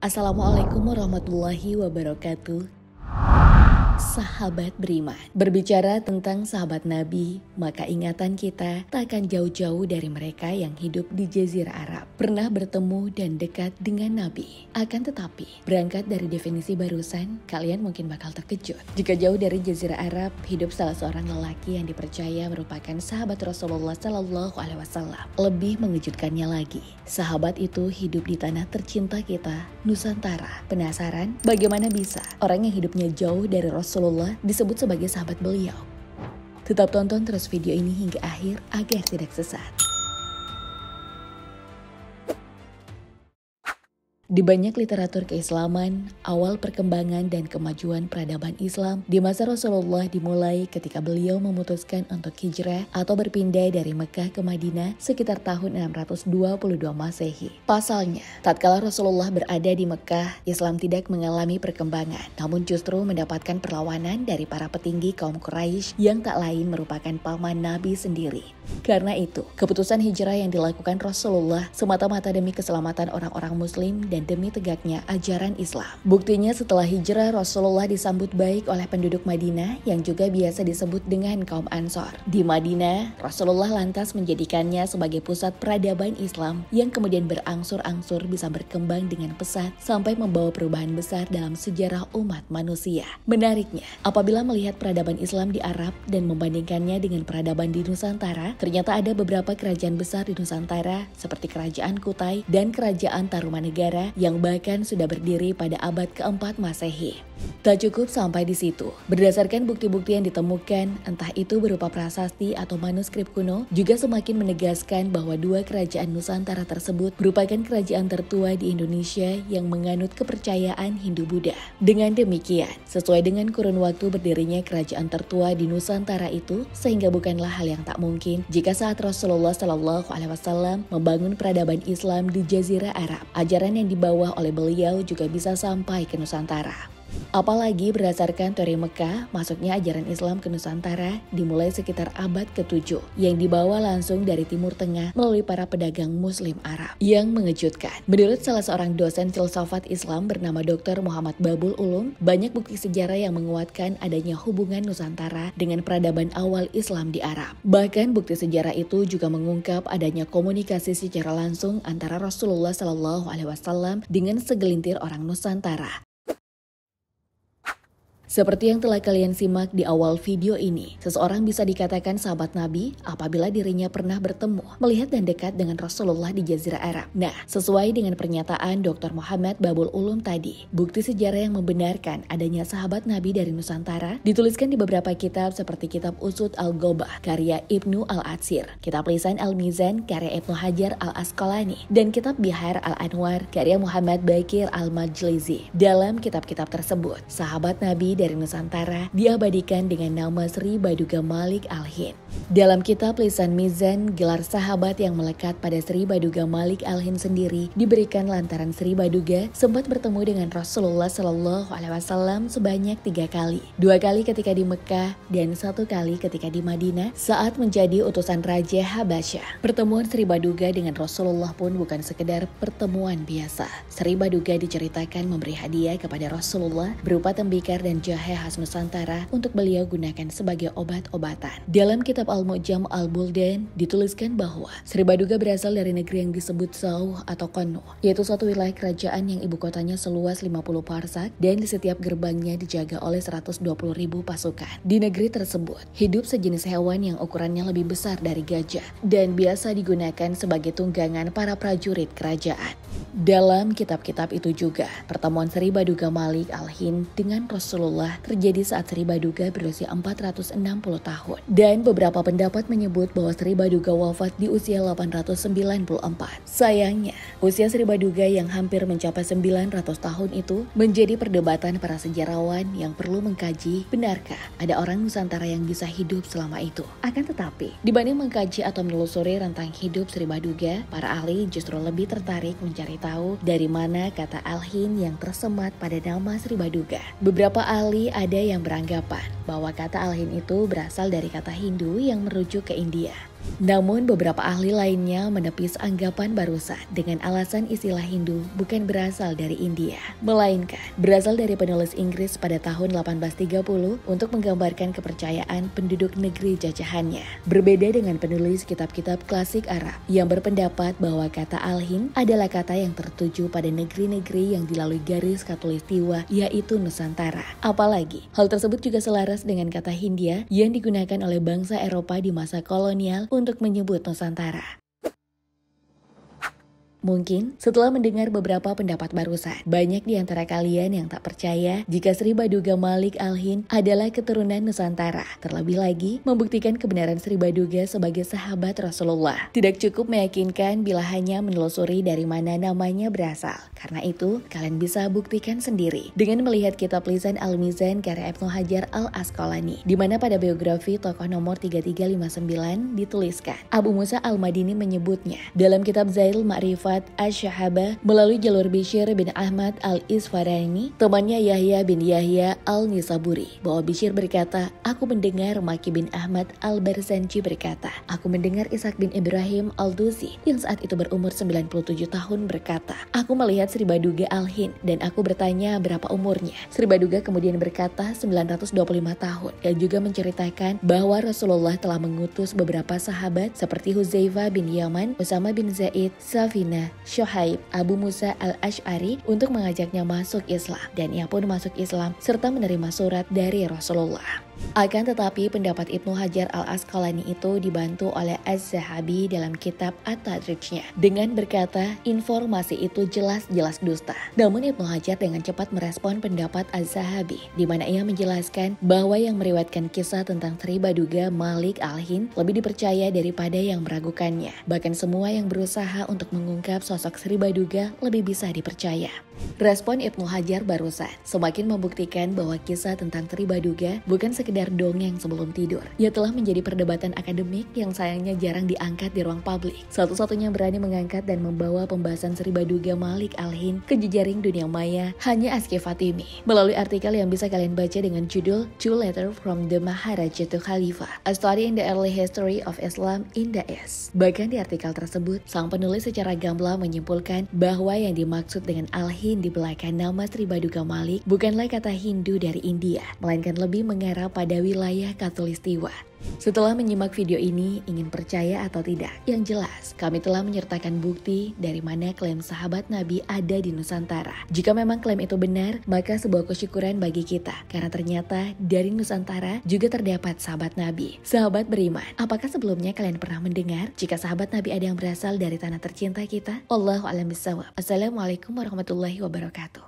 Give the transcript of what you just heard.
Assalamualaikum warahmatullahi wabarakatuh. Sahabat beriman, berbicara tentang sahabat Nabi, maka ingatan kita tak akan jauh-jauh dari mereka yang hidup di Jazirah Arab, pernah bertemu dan dekat dengan Nabi. Akan tetapi, berangkat dari definisi barusan, kalian mungkin bakal terkejut jika jauh dari Jazirah Arab hidup salah seorang lelaki yang dipercaya merupakan sahabat Rasulullah Shallallahu Alaihi Wasallam. Lebih mengejutkannya lagi, sahabat itu hidup di tanah tercinta kita, Nusantara. Penasaran? Bagaimana bisa orang yang hidupnya jauh dari Rasulullah disebut sebagai sahabat beliau? Tetap tonton terus video ini hingga akhir agar tidak sesat. Di banyak literatur keislaman, awal perkembangan dan kemajuan peradaban Islam di masa Rasulullah dimulai ketika beliau memutuskan untuk hijrah atau berpindah dari Mekah ke Madinah sekitar tahun 622 Masehi. Pasalnya, tatkala Rasulullah berada di Mekah, Islam tidak mengalami perkembangan, namun justru mendapatkan perlawanan dari para petinggi kaum Quraisy yang tak lain merupakan paman Nabi sendiri. Karena itu, keputusan hijrah yang dilakukan Rasulullah semata-mata demi keselamatan orang-orang Muslim dan demi tegaknya ajaran Islam. Buktinya setelah hijrah, Rasulullah disambut baik oleh penduduk Madinah yang juga biasa disebut dengan kaum Ansor. Di Madinah, Rasulullah lantas menjadikannya sebagai pusat peradaban Islam yang kemudian berangsur-angsur bisa berkembang dengan pesat sampai membawa perubahan besar dalam sejarah umat manusia. Menariknya, apabila melihat peradaban Islam di Arab dan membandingkannya dengan peradaban di Nusantara, ternyata ada beberapa kerajaan besar di Nusantara seperti Kerajaan Kutai dan Kerajaan Tarumanegara yang bahkan sudah berdiri pada abad keempat Masehi. Tak cukup sampai di situ. Berdasarkan bukti-bukti yang ditemukan, entah itu berupa prasasti atau manuskrip kuno, juga semakin menegaskan bahwa dua kerajaan Nusantara tersebut merupakan kerajaan tertua di Indonesia yang menganut kepercayaan Hindu-Buddha. Dengan demikian, sesuai dengan kurun waktu berdirinya kerajaan tertua di Nusantara itu, sehingga bukanlah hal yang tak mungkin jika saat Rasulullah Shallallahu Alaihi Wasallam membangun peradaban Islam di Jazirah Arab, ajaran yang dibawa oleh beliau juga bisa sampai ke Nusantara. Apalagi berdasarkan teori Mekah, masuknya ajaran Islam ke Nusantara dimulai sekitar abad ke-7 yang dibawa langsung dari Timur Tengah melalui para pedagang Muslim Arab. Yang mengejutkan, menurut salah seorang dosen filsafat Islam bernama Dr. Muhammad Babul Ulum, banyak bukti sejarah yang menguatkan adanya hubungan Nusantara dengan peradaban awal Islam di Arab. Bahkan bukti sejarah itu juga mengungkap adanya komunikasi secara langsung antara Rasulullah Shallallahu Alaihi Wasallam dengan segelintir orang Nusantara. Seperti yang telah kalian simak di awal video ini, seseorang bisa dikatakan sahabat Nabi apabila dirinya pernah bertemu, melihat dan dekat dengan Rasulullah di Jazirah Arab. Nah, sesuai dengan pernyataan Dr. Muhammad Babul Ulum tadi, bukti sejarah yang membenarkan adanya sahabat Nabi dari Nusantara dituliskan di beberapa kitab seperti kitab Usud Al-Ghobah karya Ibnu Al-Atsir, kitab Lisan Al-Mizan karya Ibnu Hajar Al-Asqalani, dan kitab Bihar Al-Anwar karya Muhammad Baqir Al-Majlizi. Dalam kitab-kitab tersebut, sahabat Nabi dari Nusantara diabadikan dengan nama Sri Baduga Malik Al-Hind. Dalam kitab Lisan Mizan, gelar sahabat yang melekat pada Sri Baduga Malik Al-Hind sendiri diberikan lantaran Sri Baduga sempat bertemu dengan Rasulullah Shallallahu Alaihi Wasallam sebanyak 3 kali. 2 kali ketika di Mekah dan 1 kali ketika di Madinah saat menjadi utusan Raja Habasyah. Pertemuan Sri Baduga dengan Rasulullah pun bukan sekedar pertemuan biasa. Sri Baduga diceritakan memberi hadiah kepada Rasulullah berupa tembikar dan jahe khas Nusantara untuk beliau gunakan sebagai obat-obatan. Dalam kitab Al-Mu'jam Al-Buldan dituliskan bahwa Sri Baduga berasal dari negeri yang disebut Sauh atau Qannuh, yaitu suatu wilayah kerajaan yang ibu kotanya seluas 50 parsak dan di setiap gerbangnya dijaga oleh 120.000 pasukan. Di negeri tersebut, hidup sejenis hewan yang ukurannya lebih besar dari gajah dan biasa digunakan sebagai tunggangan para prajurit kerajaan. Dalam kitab-kitab itu juga, pertemuan Sri Baduga Malik Al-Hind dengan Rasulullah terjadi saat Sri Baduga berusia 460 tahun. Dan beberapa pendapat menyebut bahwa Sri Baduga wafat di usia 894. Sayangnya, usia Sri Baduga yang hampir mencapai 900 tahun itu menjadi perdebatan para sejarawan yang perlu mengkaji benarkah ada orang Nusantara yang bisa hidup selama itu. Akan tetapi, dibanding mengkaji atau menelusuri rentang hidup Sri Baduga, para ahli justru lebih tertarik mencari tahu dari mana kata Al-Hind yang tersemat pada nama Sri Baduga. Beberapa ahli ada yang beranggapan bahwa kata Al-Hind itu berasal dari kata Hindu yang merujuk ke India. Namun beberapa ahli lainnya menepis anggapan Barusan dengan alasan istilah Hindu bukan berasal dari India, melainkan berasal dari penulis Inggris pada tahun 1830 untuk menggambarkan kepercayaan penduduk negeri jajahannya. Berbeda dengan penulis kitab-kitab klasik Arab yang berpendapat bahwa kata Al-Hind adalah kata yang tertuju pada negeri-negeri yang dilalui garis khatulistiwa, yaitu Nusantara. Apalagi, hal tersebut juga selaras dengan kata Hindia yang digunakan oleh bangsa Eropa di masa kolonial untuk menyebut Nusantara. Mungkin setelah mendengar beberapa pendapat barusan, banyak di antara kalian yang tak percaya jika Sri Baduga Malik Al-Hind adalah keturunan Nusantara. Terlebih lagi, membuktikan kebenaran Sri Baduga sebagai sahabat Rasulullah. Tidak cukup meyakinkan bila hanya menelusuri dari mana namanya berasal. Karena itu, kalian bisa buktikan sendiri dengan melihat kitab lisan Al-Mizan karya Ibnu Hajar Al-Asqalani, di mana pada biografi tokoh nomor 3359 dituliskan, Abu Musa Al-Madini menyebutnya dalam kitab Zail Ma'rifat Asy-Syahabah melalui jalur Bishr bin Ahmad Al-Isfarani, temannya Yahya bin Yahya Al-Nisaburi, bahwa Bishr berkata, aku mendengar Maki bin Ahmad Al-Barzanji berkata, aku mendengar Ishaq bin Ibrahim Al-Dusi yang saat itu berumur 97 tahun berkata, aku melihat Sri Baduga Al-Hind dan aku bertanya berapa umurnya. Sri Baduga kemudian berkata 925 tahun dan juga menceritakan bahwa Rasulullah telah mengutus beberapa sahabat seperti Huzaifah bin Yaman, Usama bin Zaid, Safina, Syuhaib, Abu Musa Al-Asy'ari untuk mengajaknya masuk Islam, dan ia pun masuk Islam serta menerima surat dari Rasulullah. Akan tetapi pendapat Ibnu Hajar Al-Asqalani itu dibantu oleh Az-Zahabi dalam kitab At-Tadrijnya dengan berkata informasi itu jelas-jelas dusta. Namun Ibnu Hajar dengan cepat merespon pendapat Az-Zahabi, di mana ia menjelaskan bahwa yang meriwayatkan kisah tentang Sri Baduga Malik Al-Hind lebih dipercaya daripada yang meragukannya. Bahkan semua yang berusaha untuk mengungkap sosok Sri Baduga lebih bisa dipercaya. Respon Ibnu Hajar barusan semakin membuktikan bahwa kisah tentang Sri Baduga bukan sekedar dongeng sebelum tidur. Ia telah menjadi perdebatan akademik yang sayangnya jarang diangkat di ruang publik. Satu-satunya berani mengangkat dan membawa pembahasan Sri Baduga Malik Al-Hind ke jejaring dunia maya hanya Aski Fatimi. Melalui artikel yang bisa kalian baca dengan judul Two Letters from the Maharaja to Khalifah, A Study in the Early History of Islam in the East. Bahkan di artikel tersebut, sang penulis secara gamblang menyimpulkan bahwa yang dimaksud dengan Al-Hind di belakang nama Sri Baduga Malik bukanlah kata Hindu dari India, melainkan lebih mengarah pada wilayah Khatulistiwa. Setelah menyimak video ini, ingin percaya atau tidak? Yang jelas, kami telah menyertakan bukti dari mana klaim sahabat Nabi ada di Nusantara. Jika memang klaim itu benar, maka sebuah kesyukuran bagi kita. Karena ternyata dari Nusantara juga terdapat sahabat Nabi. Sahabat beriman, apakah sebelumnya kalian pernah mendengar jika sahabat Nabi ada yang berasal dari tanah tercinta kita? Wallahu a'lam bishawab. Assalamualaikum warahmatullahi wabarakatuh.